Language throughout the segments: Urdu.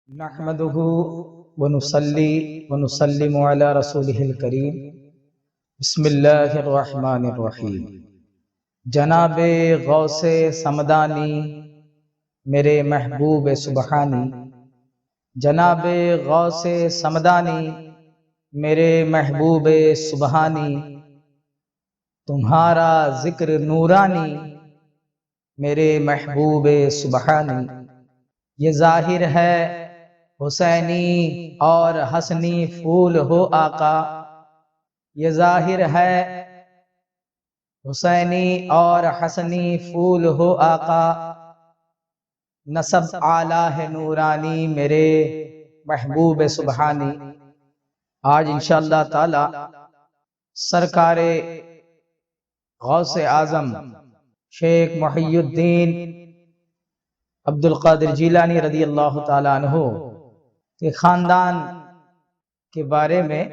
نحمده ونصلي ونسلم على رسوله الكريم بسم اللہ الرحمن الرحیم۔ جناب غوث صمدانی میرے محبوب سبحانی، جناب غوث صمدانی میرے محبوب سبحانی، تمہارا ذکر نورانی میرے محبوب سبحانی۔ یہ ظاہر ہے حسینی اور حسنی پھول ہو آقا، یہ ظاہر ہے حسینی اور حسنی پھول ہو آقا، نسب اعلیٰ ہے نورانی میرے محبوب سبحانی۔ آج انشاءاللہ تعالی سرکار غوث اعظم شیخ محی الدین عبد القادر جیلانی رضی اللہ تعالیٰ عنہ کے خاندان کے بارے میں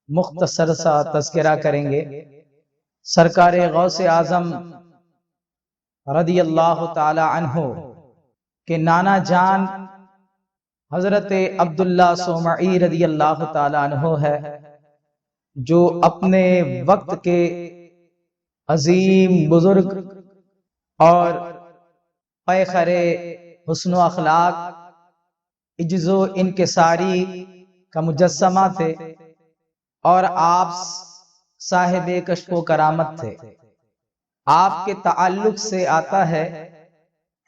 مختصر سا تذکرہ کریں گے۔ سرکار غوث اعظم رضی اللہ تعالیٰ عنہ کے نانا جان حضرت عبداللہ سومعی رضی اللہ تعالیٰ عنہ ہے، جو اپنے وقت کے عظیم بزرگ اور پیخر حسن و اخلاق، عجز و انکساری کا مجسمہ تھے، اور آپ صاحب کشف و کرامت تھے۔ آپ کے تعلق سے آتا ہے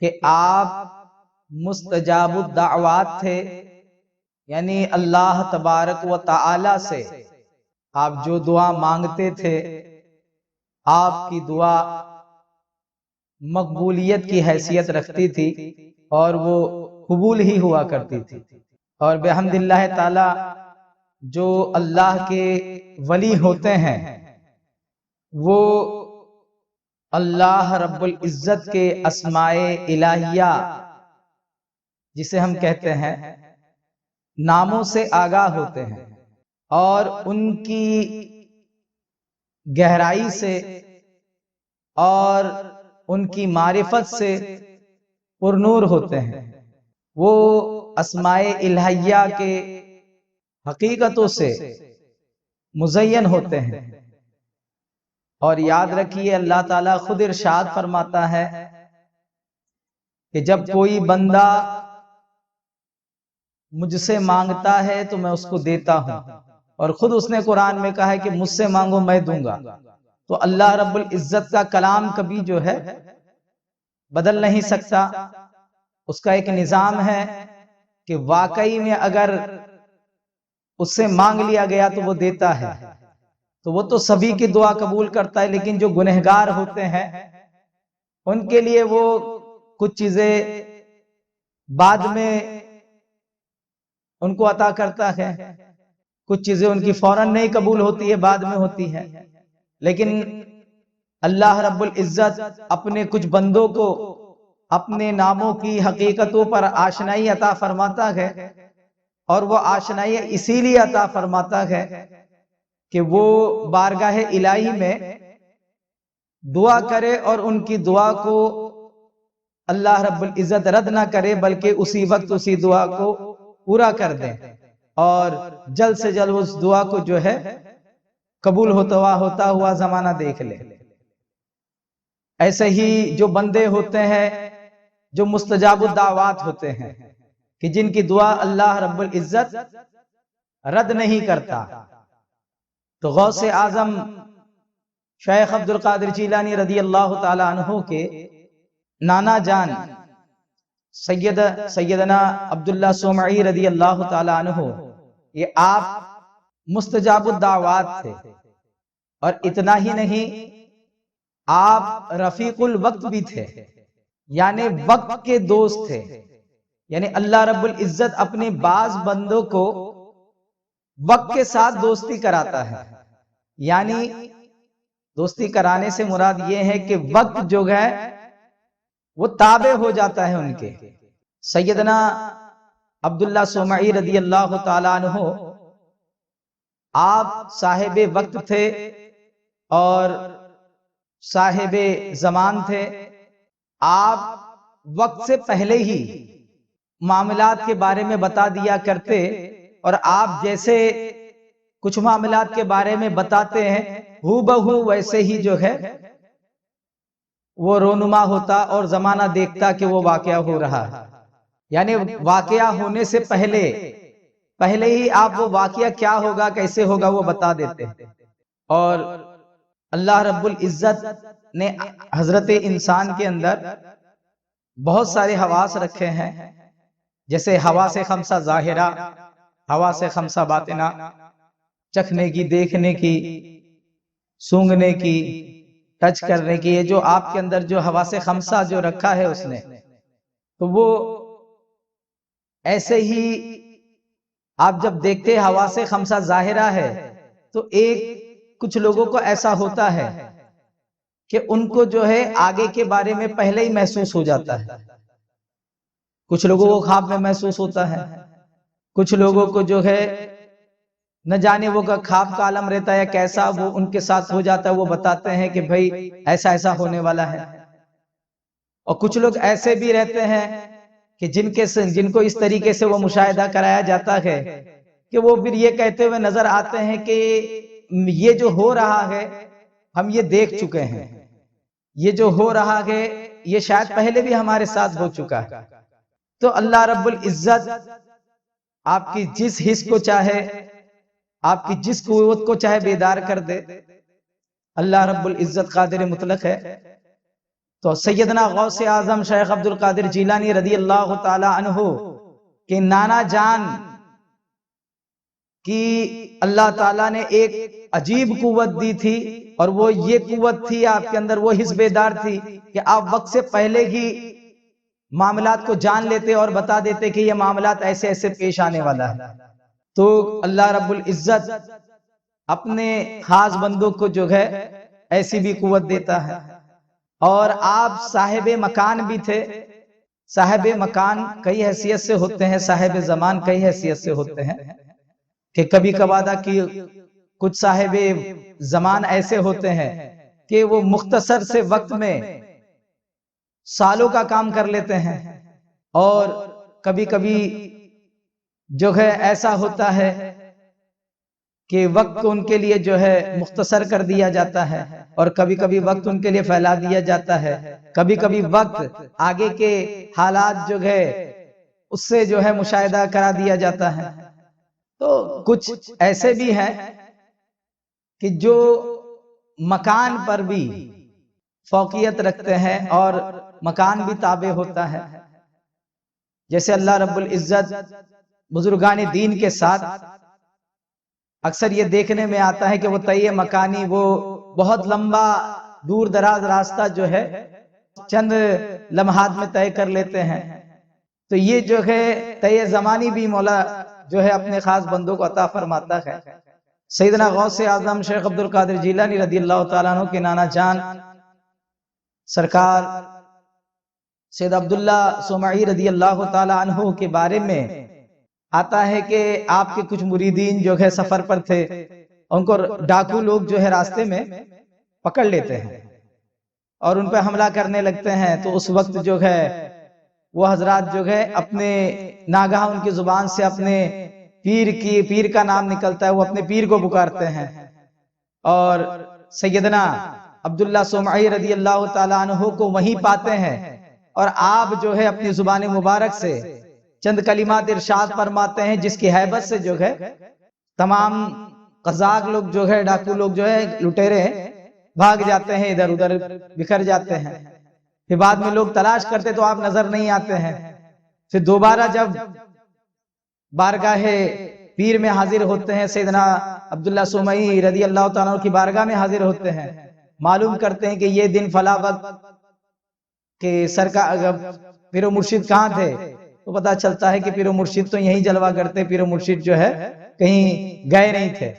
کہ آپ مستجاب الدعوات تھے، یعنی اللہ تبارک و تعالی سے آپ جو دعا مانگتے تھے، آپ کی دعا مقبولیت کی حیثیت رکھتی تھی اور وہ قبول ہی ہوا کرتی تھی۔ اور بحمد اللہ تعالی جو اللہ کے ولی ہوتے ہیں، وہ اللہ رب العزت کے اسماء الہیہ جسے ہم کہتے ہیں ناموں سے آگاہ ہوتے ہیں، اور ان کی گہرائی سے اور ان کی معرفت سے پرنور ہوتے ہیں۔ وہ اسماء الہیہ کے حقیقتوں سے مزین ہوتے ہیں۔ اور یاد رکھیے اللہ تعالیٰ خود ارشاد فرماتا ہے کہ جب کوئی بندہ مجھ سے مانگتا ہے تو میں اس کو دیتا ہوں، اور خود اس نے قرآن میں کہا ہے کہ مجھ سے مانگو میں دوں گا۔ تو اللہ رب العزت کا کلام کبھی جو ہے بدل نہیں سکتا۔ اس کا ایک نظام ہے کہ واقعی میں اگر اس سے مانگ لیا گیا تو وہ دیتا ہے، تو وہ تو سبھی کی دعا قبول کرتا ہے، لیکن جو گنہگار ہوتے ہیں ان کے لیے وہ کچھ چیزیں بعد میں ان کو عطا کرتا ہے، کچھ چیزیں ان کی فوراً نہیں قبول ہوتی ہے، بعد میں ہوتی ہے۔ لیکن اللہ رب العزت اپنے کچھ بندوں کو اپنے ناموں کی حقیقتوں پر آشنائی عطا فرماتا ہے، اور وہ آشنائی اسی لیے عطا فرماتا ہے کہ وہ بارگاہ الہی میں دعا کرے اور ان کی دعا کو اللہ رب العزت رد نہ کرے، بلکہ اسی وقت اسی دعا کو پورا کر دیں، اور جلد سے جلد اس دعا کو جو ہے قبول ہوتا ہوا زمانہ دیکھ لے۔ ایسے ہی جو بندے ہوتے ہیں جو مستجاب الدعوات ہوتے ہیں، کہ جن کی دعا اللہ رب العزت رد نہیں کرتا، تو غوث اعظم شیخ عبد القادر جیلانی رضی اللہ تعالی عنہ کے نانا جان سیدنا عبداللہ سومعی رضی اللہ تعالی عنہ، یہ آپ مستجاب الدعوات تھے، اور اتنا ہی نہیں، آپ رفیق الوقت بھی تھے، یعنی وقت کے دوست تھے۔ یعنی اللہ رب العزت اپنے بعض بندوں کو وقت کے ساتھ دوستی کراتا ہے، یعنی دوستی کرانے سے مراد یہ ہے کہ وقت جو ہے وہ تابع ہو جاتا ہے ان کے۔ سیدنا عبداللہ سومعی رضی اللہ تعالیٰ عنہ آپ صاحب وقت تھے اور صاحب زمان تھے۔ آپ وقت سے پہلے ہی معاملات کے بارے میں بتا دیا کرتے، اور آپ جیسے کچھ معاملات کے بارے میں بتاتے ہیں ہو بہو ویسے ہی جو ہے وہ رونما ہوتا اور زمانہ دیکھتا کہ وہ واقعہ ہو رہا ہے. یعنی واقعہ ہونے سے پہلے ہی آپ وہ واقعہ کیا ہوگا کیسے ہوگا وہ بتا دیتے. اور اللہ رب العزت نے حضرت انسان کے اندر بہت سارے حواس رکھے ہیں، جیسے حواس خمسہ ظاہرہ، حواس خمسہ باطنہ، چکھنے کی، دیکھنے کی، سونگھنے کی، ٹچ کرنے کی. یہ جو آپ کے اندر جو حواس خمسہ جو رکھا ہے اس نے، تو وہ ایسے ہی آپ جب دیکھتے حواس خمسہ ظاہرہ ہے تو کچھ لوگوں کو ایسا ہوتا ہے کہ ان کو جو ہے آگے کے بارے میں پہلے ہی محسوس ہو جاتا ہے. کچھ لوگوں کو خواب میں محسوس ہوتا ہے، کچھ لوگوں کو جو ہے نہ جانے وہ خواب کا عالم رہتا ہے کیسا وہ ان کے ساتھ ہو جاتا ہے، وہ بتاتے ہیں کہ بھائی ایسا ایسا ہونے والا ہے. اور کچھ لوگ ایسے بھی رہتے ہیں کہ جن کو اس طریقے سے وہ مشاہدہ کرایا جاتا ہے کہ وہ پھر یہ کہتے ہوئے نظر آتے ہیں کہ یہ جو ہو رہا ہے ہم یہ دیکھ چکے ہیں، یہ جو ہو رہا ہے یہ شاید پہلے بھی ہمارے ساتھ ہو چکا ہے. تو اللہ رب العزت آپ کی جس حس کو چاہے، آپ کی جس قوت کو چاہے بیدار کر دے. اللہ رب العزت قادر مطلق ہے. تو سیدنا غوث اعظم شیخ عبد القادر جیلانی رضی اللہ تعالی عنہ کہ نانا جان کی اللہ تعالیٰ نے ایک عجیب قوت دی تھی، اور وہ یہ قوت تھی آپ کے اندر، وہ حس بیدار تھی کہ آپ وقت سے پہلے ہی معاملات کو جان لیتے اور بتا دیتے کہ یہ معاملات ایسے ایسے پیش آنے والا ہے. تو اللہ رب العزت اپنے خاص بندوں کو جو ہے ایسی بھی قوت دیتا ہے. اور آپ صاحب مکان بھی تھے. صاحب مکان کئی حیثیت سے ہوتے ہیں، صاحب زمان کئی حیثیت سے ہوتے ہیں. کہ کبھی کبھار کی کچھ صاحب زمان ایسے ہوتے ہیں کہ وہ مختصر سے وقت میں سالوں کا کام کر لیتے ہیں، اور کبھی کبھی جو ہے ایسا ہوتا ہے کہ وقت کو ان کے لیے جو ہے مختصر کر دیا جاتا ہے، اور کبھی کبھی وقت ان کے لیے پھیلا دیا جاتا ہے. کبھی کبھی وقت آگے کے حالات جو ہے اس سے جو ہے مشاہدہ کرا دیا جاتا ہے. تو کچھ ایسے بھی ہیں کہ جو مکان پر بھی فوقیت رکھتے ہیں اور مکان بھی تابع ہوتا ہے. جیسے اللہ رب العزت بزرگان دین کے ساتھ اکثر یہ دیکھنے میں آتا ہے کہ وہ طے مکانی، وہ بہت لمبا دور دراز راستہ جو ہے چند لمحات میں طے کر لیتے ہیں. تو یہ جو ہے طے زمانی بھی مولا جو ہے اپنے خاص بندوں کو عطا فرماتا ہے. سیدنا غوث اعظم شیخ عبد القادر جیلانی رضی اللہ تعالیٰ عنہ کے نانا جان سرکار سید عبداللہ سمعی رضی اللہ تعالیٰ عنہ کے بارے میں آتا ہے کہ آپ کے کچھ مریدین جو ہے سفر پر تھے، ان کو ڈاکو لوگ جو ہے راستے میں پکڑ لیتے ہیں اور ان پہ حملہ کرنے لگتے ہیں. تو اس وقت جو ہے وہ حضرات جو ہے اپنے ناگہاں ان کی زبان سے اپنے پیر کا نام نکلتا ہے، وہ اپنے پیر کو پکارتے ہیں، اور سیدنا عبداللہ سمعی رضی اللہ تعالیٰ عنہ کو وہیں پاتے ہیں. اور آپ جو ہے اپنی زبان مبارک سے چند کلمات ارشاد فرماتے ہیں جس کی حیبت سے جو ہے تمام قزاق لوگ جو ہے، ڈاکو لوگ جو ہے، لٹیرے بھاگ جاتے ہیں، ادھر ادھر بکھر جاتے ہیں. پھر بعد میں لوگ تلاش کرتے تو آپ نظر نہیں آتے ہیں. پھر دوبارہ جب بارگاہ پیر میں حاضر ہوتے ہیں، سیدنا عبداللہ سمعی رضی اللہ تعالیٰ عنہ کی بارگاہ میں حاضر ہوتے ہیں، معلوم کرتے ہیں کہ یہ دن فلاں وقت کہ سرکار پیر و مرشد کہاں تھے، تو پتا چلتا ہے کہ پیر و مرشد تو یہیں جلوہ کرتے، پیر و مرشد جو ہے کہیں گئے نہیں تھے.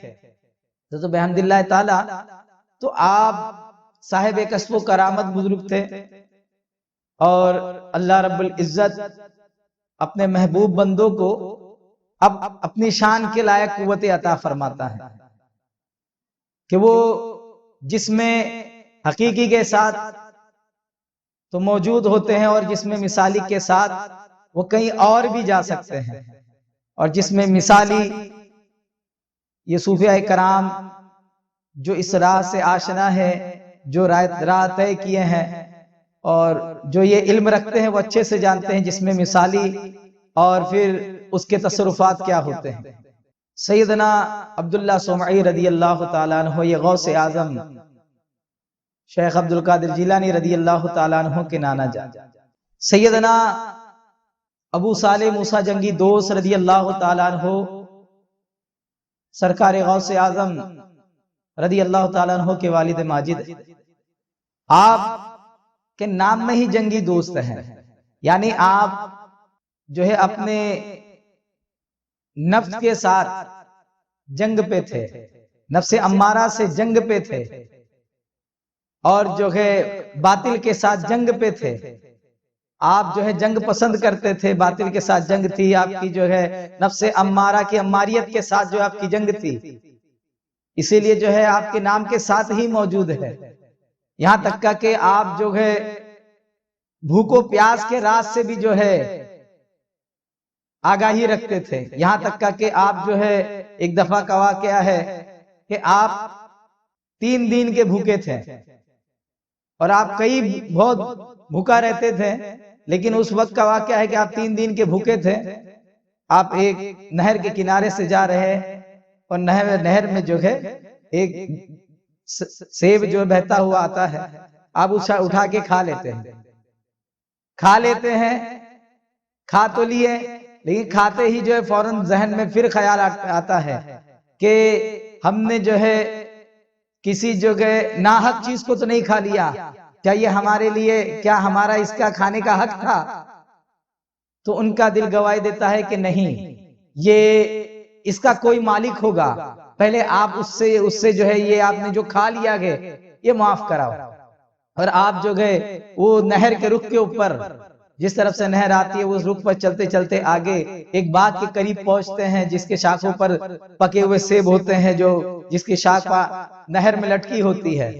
تو بحمد اللہ تعالی تو آپ صاحب کسب و کرامت بزرگ تھے، اور اللہ رب العزت اپنے محبوب بندوں کو اب اپنی شان کے لائق قوت عطا فرماتا ہے کہ وہ جس میں حقیقی کے ساتھ تو موجود ہوتے ہیں، اور جس میں مثالی کے ساتھ وہ کہیں اور بھی جا سکتے ہیں، اور جس میں مثالی یہ صوفیاء کرام جو اس راہ سے آشنا ہے، جو راہ طے کیے ہیں اور جو یہ علم رکھتے ہیں وہ اچھے سے جانتے ہیں جس میں مثالی اور پھر اس کے تصرفات کیا ہوتے ہیں۔ سیدنا عبداللہ سمعی رضی اللہ تعالیٰ عنہ یہ غوث اعظم شیخ عبد القادر جیلانی رضی اللہ تعالیٰ عنہ کے نانا جان، سیدنا ابو صالح موسیٰ جنگی دوست رضی اللہ تعالیٰ عنہ سرکار غوث اعظم رضی اللہ تعالیٰ عنہ کے والد ماجد، آپ کے نام میں ہی جنگی دوست ہیں، یعنی آپ جو ہے اپنے نفس کے ساتھ جنگ پہ تھے، نفس امارہ سے جنگ پہ تھے، اور جو ہے باطل کے ساتھ جنگ پہ تھے۔ آپ جو ہے جنگ پسند کرتے تھے، باطل کے ساتھ جنگ تھی آپ کی، جو ہے نفس امارہ کی اماریت کے ساتھ جو آپ کی جنگ تھی، اسی لیے جو ہے آپ کے نام کے ساتھ ہی موجود ہے۔ یہاں تک کہ آپ جو ہے بھوک و پیاس کے راز سے بھی جو ہے آگاہی رکھتے تھے، یہاں تک کہ آپ جو ہے ایک دفعہ کا واقعہ ہے کہ آپ 3 دن کے بھوکے تھے، اور آپ کئی بہت بھوکا رہتے تھے، لیکن اس وقت کا واقعہ ہے کہ آپ 3 دن کے بھوکے تھے۔ آپ ایک نہر کے کنارے سے جا رہے ہیں، اور نہر میں جو ہے ایک سیب جو بہتا ہوا آتا ہے، آپ اسے اٹھا کے کھا لیتے ہیں، کھا تو لیے، لیکن کھاتے ہی جو ہے فوراً ذہن میں پھر خیال آتا ہے کہ ہم نے جو ہے کسی جگہ ناحق چیز کو تو نہیں کھا لیا، کیا یہ ہمارے لیے، کیا ہمارا اس کا کھانے کا حق تھا؟ تو ان کا دل گواہی دیتا ہے کہ نہیں، یہ اس کا کوئی مالک ہوگا، پہلے آپ اس سے جو ہے یہ آپ نے جو کھا لیا گئے یہ معاف کراؤ۔ اور آپ جو گئے وہ نہر کے رخ کے اوپر، جس طرف سے نہر آتی ہے اس رخ پر چلتے چلتے آگے ایک باغ کے قریب پہنچتے ہیں، جس کے شاخوں پر پکے ہوئے سیب ہوتے ہیں، جس کی شاخ نہر میں لٹکی ہوتی ہے۔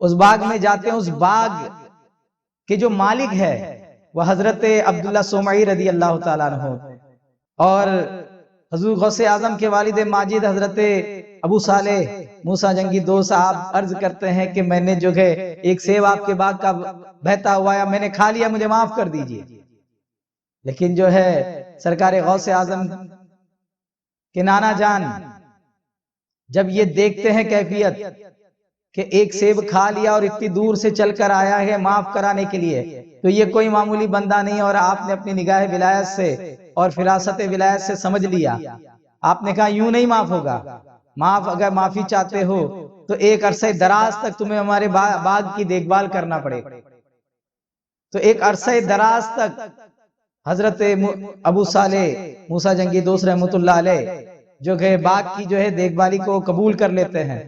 اس باغ میں جاتے ہیں، اس باغ کے جو مالک ہے وہ حضرت عبداللہ سمعی رضی اللہ تعالیٰ عنہ، اور حضور غوث اعظم کے والد ماجد حضرت ابو صالح موسیٰ جنگی دوست آپ عرض کرتے ہیں کہ میں نے جو ہے ایک سیب آپ کے باغ کا بہتا ہوا میں نے کھا لیا، مجھے معاف کر دیجئے۔ لیکن جو ہے سرکار غوث اعظم کے نانا جان جب یہ دیکھتے ہیں کیفیت کہ ایک سیب کھا لیا اور اتنی دور سے چل کر آیا ہے معاف کرانے کے لیے، تو یہ کوئی معمولی بندہ نہیں، اور آپ نے اپنی نگاہ ولایت سے اور فراست ولایت سے سمجھ لیا۔ آپ نے کہا یوں نہیں معاف ہوگا، اگر معافی چاہتے ہو تو ایک عرصہ دراز تک تمہیں ہمارے باغ کی دیکھ بھال کرنا پڑے۔ تو ایک عرصہ دراز تک حضرت ابو صالح موسیٰ جنگی دوست رحمت اللہ علیہ جو کہ باغ کی جو ہے دیکھ بھالی کو قبول کر لیتے ہیں،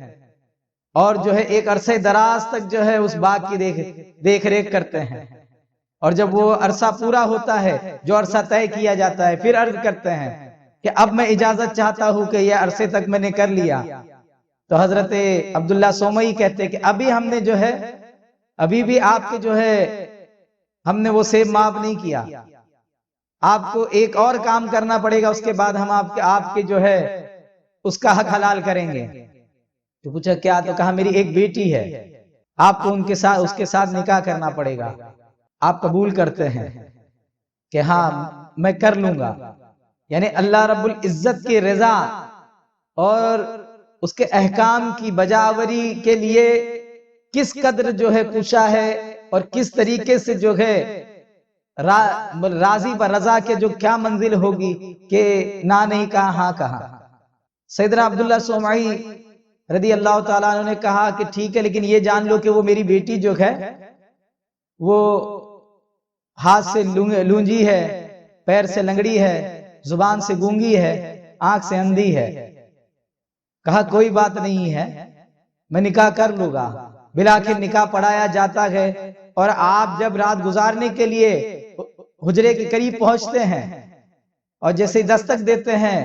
اور جو ہے ایک عرصہ دراز تک جو ہے اس باغ کی دیکھ ریکھ کرتے ہیں، اور جب وہ عرصہ پورا ہوتا ہے، جو عرصہ طے کیا جاتا ہے، پھر عرض کرتے ہیں کہ اب میں اجازت چاہتا ہوں کہ یہ عرصے تک میں نے کر لیا۔ تو حضرت عبداللہ سومئی کہتے ہیں کہ ابھی ہم نے جو ہے ابھی بھی آپ کے جو ہے ہم نے وہ سیب معاف نہیں کیا، آپ کو ایک اور کام کرنا پڑے گا، اس کے بعد ہم آپ کے جو ہے اس کا حق حلال کریں گے۔ تو پوچھا کیا؟ تو کہا میری ایک بیٹی ہے، آپ کو اس کے ساتھ نکاح کرنا پڑے گا۔ آپ قبول کرتے ہیں کہ ہاں میں کر لوں گا، یعنی اللہ رب العزت کی رضا اور اس کے احکام کی بجاوری کے لیے کس قدر جو ہے کوشا ہے، اور کس طریقے سے جو ہے راضی و رضا کے جو کیا منزل ہوگی کہ نہ نہیں کہا ہاں کہا۔ سیدنا عبداللہ سمعی رضی اللہ تعالیٰ عنہ نے کہا کہ ٹھیک ہے، لیکن یہ جان لو کہ وہ میری بیٹی جو ہے وہ ہاتھ سے لونجی ہے، پیر سے لنگڑی ہے، زبان سے گونگی ہے، آنکھ سے اندھی ہے۔ کہا کوئی بات نہیں ہے، میں نکاح کر لوں گا۔ بلاخر نکاح پڑھایا جاتا ہے، اور آپ جب رات گزارنے کے لیے حجرے کے قریب پہنچتے ہیں اور جیسے دستک دیتے ہیں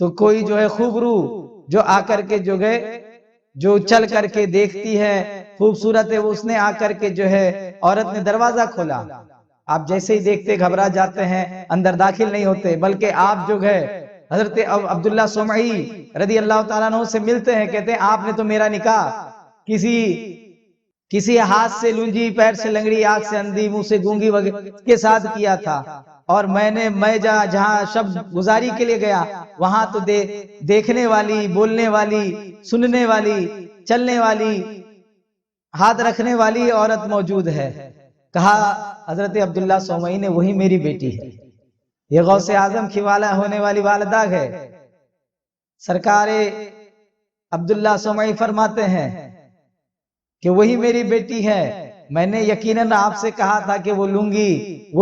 تو کوئی جو ہے خوبرو جو آ کر کے جو چل کر کے دیکھتی ہے خوبصورت ہے، اس نے آ کر کے جو ہے عورت نے دروازہ کھولا، آپ جیسے ہی دیکھتے گھبرا جاتے ہیں، اندر داخل نہیں ہوتے، بلکہ آپ جو ہے حضرت عبداللہ سمعی رضی اللہ تعالیٰ عنہ سے ملتے ہیں، کہتے ہیں آپ نے تو میرا نکاح کسی ہاتھ سے لونجی، پیر سے لنگڑی، آنکھ سے اندھی، منہ سے گونگی وغیرہ کے ساتھ کیا تھا، اور میں جہاں شب گزاری کے لیے گیا وہاں تو دیکھنے والی، بولنے والی، سننے والی، چلنے والی، ہاتھ رکھنے والی عورت موجود ہے۔ کہا حضرت عبداللہ سومئی نے وہی میری بیٹی ہے، یہ غوث اعظم کی ہونے والی والدہ ہے۔ سرکار عبداللہ سومئی فرماتے ہیں کہ وہی میری بیٹی ہے۔ میں نے یقیناً آپ سے کہا تھا کہ وہ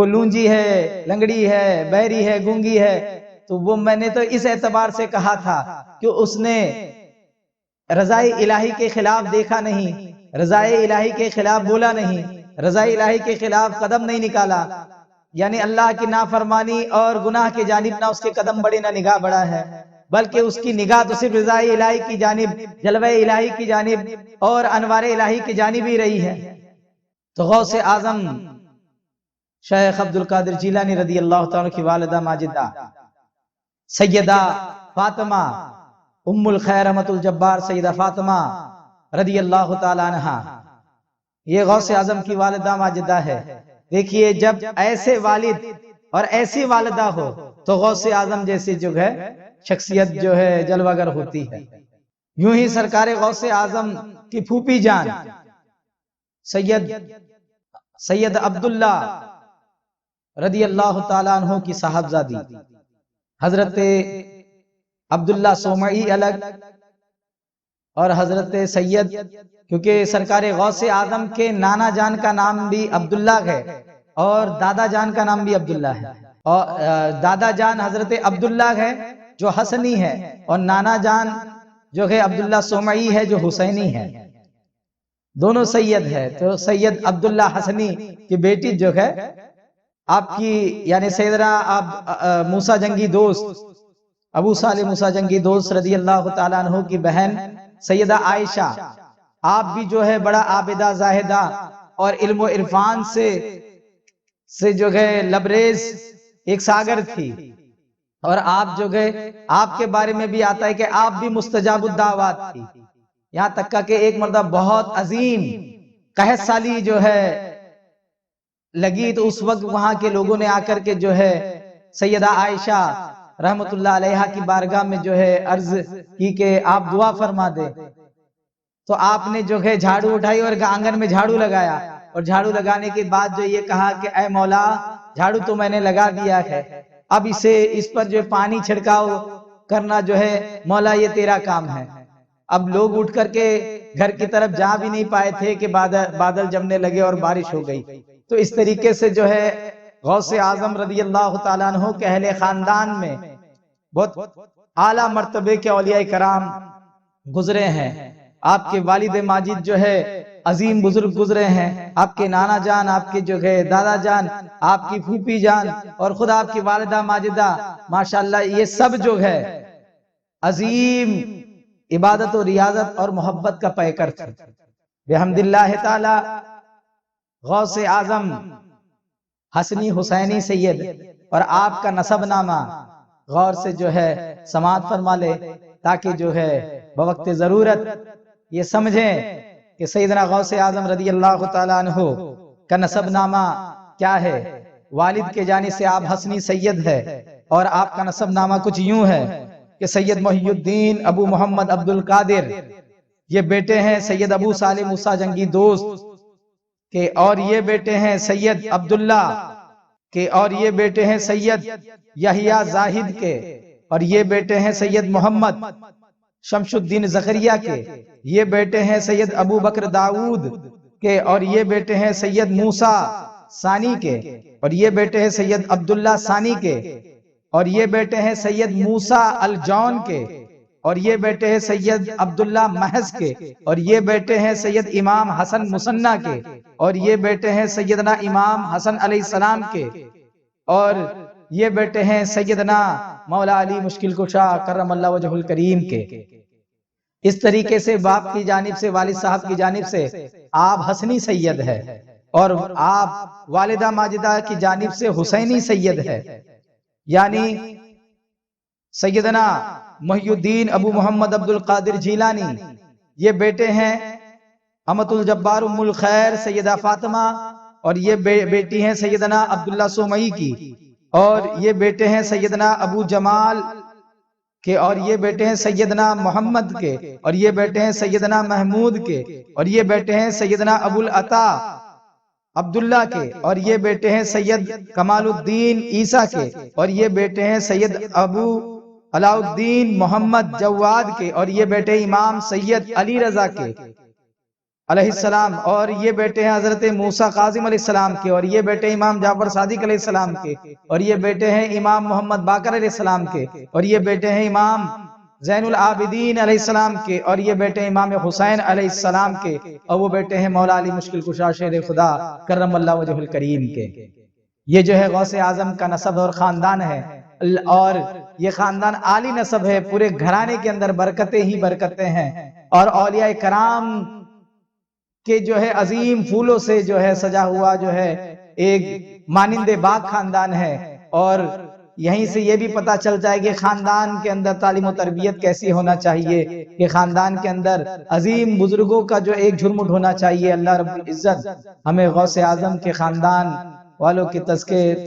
لونجی ہے، لنگڑی ہے، بہری ہے، گونگی ہے، تو وہ میں نے تو اس اعتبار سے کہا تھا کہ اس نے رضائے الہی کے خلاف دیکھا نہیں، رضائے الہی کے خلاف بولا نہیں، رضائے الہی کے خلاف قدم نہیں نکالا، یعنی اللہ کی نافرمانی اور گناہ کے جانب نہ اس کے قدم بڑھے نہ نگاہ بڑھا ہے، بلکہ اس کی نگاہ تو صرف رضائے الہی کی جانب، جلوہ الہی کی جانب اور انوار الہی کی جانب ہی رہی ہے۔ تو غوث اعظم شیخ عبد القادر جیلانی رضی اللہ تعالیٰ کی والدہ ماجدہ سیدہ فاطمہ ام الخیر رحمت الجبار سیدہ فاطمہ رضی اللہ تعالیٰ عنہ، یہ غوث اعظم کی والدہ ماجدہ ہے۔ دیکھیے جب ایسے والد اور ایسی والدہ ہو تو غوث اعظم جیسی جو ہے شخصیت جو ہے جلوگر ہوتی ہے۔ یوں ہی سرکار غوث اعظم کی پھوپھی جان سید عبداللہ رضی اللہ تعالیٰ عنہ کی صاحبزادی حضرت عبداللہ سومعی الگ اور حضرت سید، کیونکہ سرکار غوث اعظم کے نانا جان کا نام بھی عبداللہ ہے اور دادا جان کا نام بھی عبداللہ ہے، اور دادا جان حضرت عبداللہ ہے جو حسنی ہے، اور نانا جان جو ہے عبداللہ سومعی ہے جو حسینی ہے، دونوں سید ہے۔ تو سید عبداللہ حسنی کی بیٹی جو ہے آپ کی یعنی سیدنا موسیٰ جنگی دوست ابو صالح موسیٰ جنگی دوست رضی اللہ تعالیٰ عنہ کی بہن سیدہ عائشہ، آپ بھی جو ہے بڑا عابدہ زاہدہ اور علم و عرفان سے جو ہے لبریز ایک ساگر تھی، اور آپ جو گئے آپ کے بارے میں بھی آتا ہے کہ آپ بھی مستجاب الدعوات تھی، یہاں تک کہ ایک مرتبہ بہت عظیم قحط سالی جو ہے لگی تو اس وقت وہاں کے لوگوں نے آ کر کے جو ہے سیدہ عائشہ رحمت اللہ علیہا کی بارگاہ میں جو ہے عرض کی کہ آپ دعا فرما دے، تو آپ نے جو ہے جھاڑو اٹھائی اور آنگن میں جھاڑو لگایا، اور جھاڑو لگانے کے بعد جو یہ کہا کہ اے مولا جھاڑو تو میں نے لگا دیا ہے، اب اس پر جو پانی چھڑکاؤ کرنا جو ہے مولا یہ تیرا کام ہے۔ اب لوگ اٹھ کر کے گھر کی طرف جا بھی نہیں پائے تھے کہ بادل جمنے لگے اور بارش ہو گئی۔ تو اس طریقے سے جو ہے غوث اعظم رضی اللہ تعالیٰ عنہ کے اہل خاندان میں بہت اعلیٰ مرتبے کے اولیاء کرام گزرے ہیں۔ آپ کے والد ماجد جو ہے عظیم بزرگ گزرے ہیں، آپ کے نانا جان، آپ کے جو ہے دادا جان، آپ کی پھوپھی جان اور خود آپ کی والدہ ماجدہ، ماشاءاللہ یہ سب جو ہے عظیم عبادت و ریاضت اور محبت کا پیکر تھے۔ بحمد اللہ تعالی غوث اعظم حسنی حسینی سید اور آپ کا نسب نامہ غور سے جو ہے سماعت فرما لے، تاکہ جو ہے بوقت ضرورت یہ سمجھیں کہ سیدنا غوث اعظم رضی اللہ تعالیٰ عنہ کا نسب نامہ کیا ہے۔ والد کے جانب سے آپ حسنی سید ہے، اور آپ کا نسب نامہ کچھ یوں ہے کہ سید محی الدین ابو محمد عبد القادر، یہ بیٹے ہیں سید ابو صالح موسیٰ جنگی دوست کے، اور یہ بیٹے ہیں سید عبداللہ کے، اور یہ بیٹے ہیں سید یحییٰ زاہد کے، اور یہ بیٹے ہیں سید محمد شمش الدین زکریہ کے، یہ بیٹے ہیں سید ابو بکر داؤد کے، اور یہ بیٹے ہیں سید موسیٰ ثانی کے، اور یہ بیٹے ہیں سید عبداللہ ثانی کے، اور یہ بیٹے ہیں سید موسیٰ الجون کے، اور یہ بیٹے ہیں سید عبداللہ محض کے، اور یہ بیٹے ہیں سید امام حسن مصنع کے، اور یہ بیٹے ہیں سیدنا امام حسن علیہ السلام کے، اور یہ بیٹے ہیں سیدنا مولا علی مشکل کشا کرم اللہ وجہ الکریم کے۔ اس طریقے سے باپ کی جانب سے، والد صاحب کی جانب سے آپ حسنی سید ہے، اور آپ والدہ ماجدہ کی جانب سے حسینی سید ہے، یعنی سیدنا محی الدین ابو محمد عبد القادر جیلانی، یہ بیٹے ہیں امت الجبار ام الخیر سیدہ فاطمہ، اور یہ بیٹی ہیں سیدنا عبداللہ سومئی کی، اور یہ بیٹے ہیں سیدنا ابو جمال کے، اور یہ بیٹے ہیں سیدنا محمد کے، اور یہ بیٹے ہیں سیدنا محمود کے، اور یہ بیٹے ہیں سیدنا ابو العطا عبداللہ کے، اور یہ بیٹے ہیں سید کمال الدین عیسیٰ کے، اور یہ بیٹے ہیں سید ابو علاء الدین محمد جواد کے، اور یہ بیٹے امام سید علی رضا کے علیہ السلام، اور یہ بیٹے ہیں حضرت موسیٰ قاظم علیہ السلام کے، اور یہ بیٹے امام جعفر صادق علیہ السلام کے، اور یہ بیٹے ہیں امام محمد باقر علیہ السلام کے، اور یہ بیٹے ہیں امام زین العابدین علیہ السلام کے، اور یہ بیٹے امام حسین علیہ السلام کے، اور وہ بیٹے ہیں مولا علی مشکل کشا شیر خدا کرم اللہ وجہ الکریم کے۔ یہ جو ہے غوث اعظم کا نسب اور خاندان ہے، اور یہ خاندان عالی نسب ہے، پورے گھرانے کے اندر برکتیں ہی برکتیں ہیں، اور اولیاء کرام کہ جو ہے عظیم پھولوں سے جو ہے سجا ہوا جو ہے ایک مانند باغ خاندان ہے، اور یہیں سے یہ بھی پتا چل جائے کہ خاندان کے اندر تعلیم و تربیت کیسی ہونا چاہیے، کہ خاندان کے اندر عظیم بزرگوں کا جو ایک جھرمٹ ہونا چاہیے۔ اللہ رب العزت ہمیں غوث اعظم کے خاندان والوں کے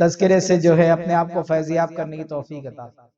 تذکرے سے جو ہے اپنے آپ کو فیضیاب کرنے کی توفیق عطا فرمائے۔